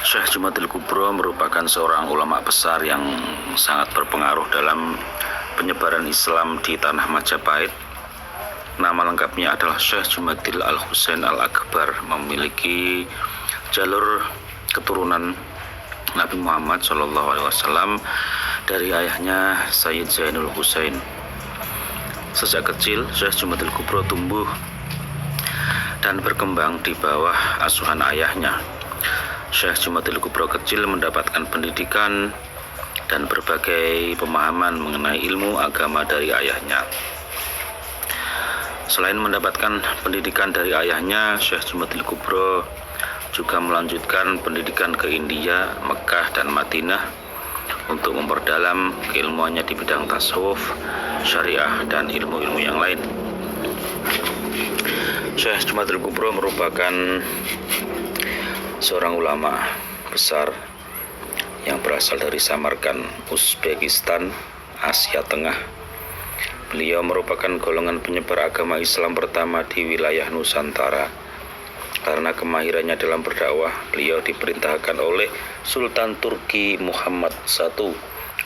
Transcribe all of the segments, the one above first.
Syekh Jumatil Kubro merupakan seorang ulama besar yang sangat berpengaruh dalam penyebaran Islam di tanah Majapahit. Nama lengkapnya adalah Syekh Jumatil Al-Husain Al-Akbar, memiliki jalur keturunan Nabi Muhammad SAW dari ayahnya Sayyid Zainul Husain. Sejak kecil, Syekh Jumatil Kubro tumbuh dan berkembang di bawah asuhan ayahnya. Syekh Jumatil Kubro kecil mendapatkan pendidikan dan berbagai pemahaman mengenai ilmu agama dari ayahnya. Selain mendapatkan pendidikan dari ayahnya, Syekh Jumatil Kubro juga melanjutkan pendidikan ke India, Mekah, dan Madinah untuk memperdalam keilmuannya di bidang tasawuf, syariah, dan ilmu-ilmu yang lain. Syekh Jumatil Kubro merupakan seorang ulama besar yang berasal dari Samarkand, Uzbekistan, Asia Tengah. Beliau merupakan golongan penyebar agama Islam pertama di wilayah Nusantara. Karena kemahirannya dalam berdakwah, beliau diperintahkan oleh Sultan Turki Muhammad I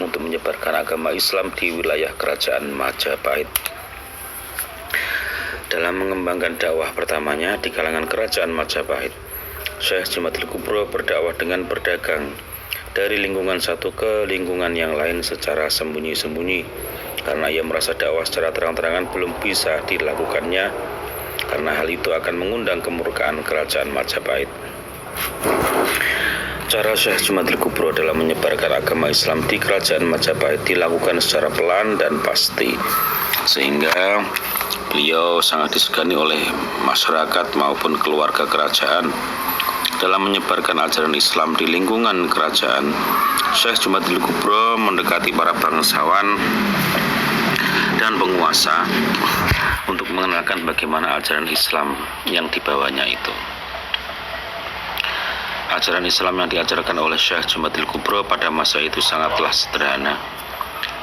untuk menyebarkan agama Islam di wilayah kerajaan Majapahit. Dalam mengembangkan dakwah pertamanya di kalangan kerajaan Majapahit, Syekh Jumatil Kubro berdakwah dengan berdagang dari lingkungan satu ke lingkungan yang lain secara sembunyi-sembunyi, karena ia merasa dakwah secara terang-terangan belum bisa dilakukannya, karena hal itu akan mengundang kemurkaan kerajaan Majapahit. Cara Syekh Jumatil Kubro dalam menyebarkan agama Islam di kerajaan Majapahit dilakukan secara pelan dan pasti, sehingga beliau sangat disegani oleh masyarakat maupun keluarga kerajaan. Dalam menyebarkan ajaran Islam di lingkungan kerajaan, Syekh Jumatil Kubro mendekati para bangsawan dan penguasa untuk mengenalkan bagaimana ajaran Islam yang dibawanya itu. Ajaran Islam yang diajarkan oleh Syekh Jumatil Kubro pada masa itu sangatlah sederhana.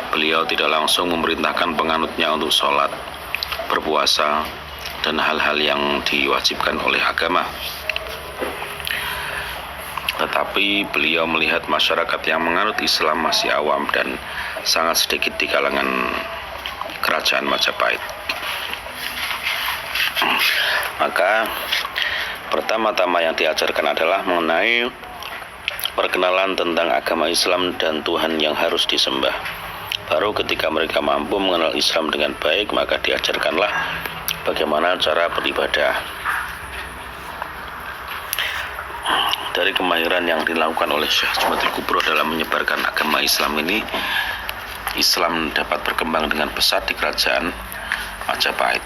Beliau tidak langsung memerintahkan penganutnya untuk sholat, berpuasa, dan hal-hal yang diwajibkan oleh agama. Tetapi beliau melihat masyarakat yang menganut Islam masih awam dan sangat sedikit di kalangan kerajaan Majapahit. Maka pertama-tama yang diajarkan adalah mengenai perkenalan tentang agama Islam dan Tuhan yang harus disembah. Baru ketika mereka mampu mengenal Islam dengan baik, maka diajarkanlah bagaimana cara beribadah. Dari kemahiran yang dilakukan oleh Syekh Jumatil Kubro dalam menyebarkan agama Islam ini, Islam dapat berkembang dengan pesat di kerajaan Majapahit.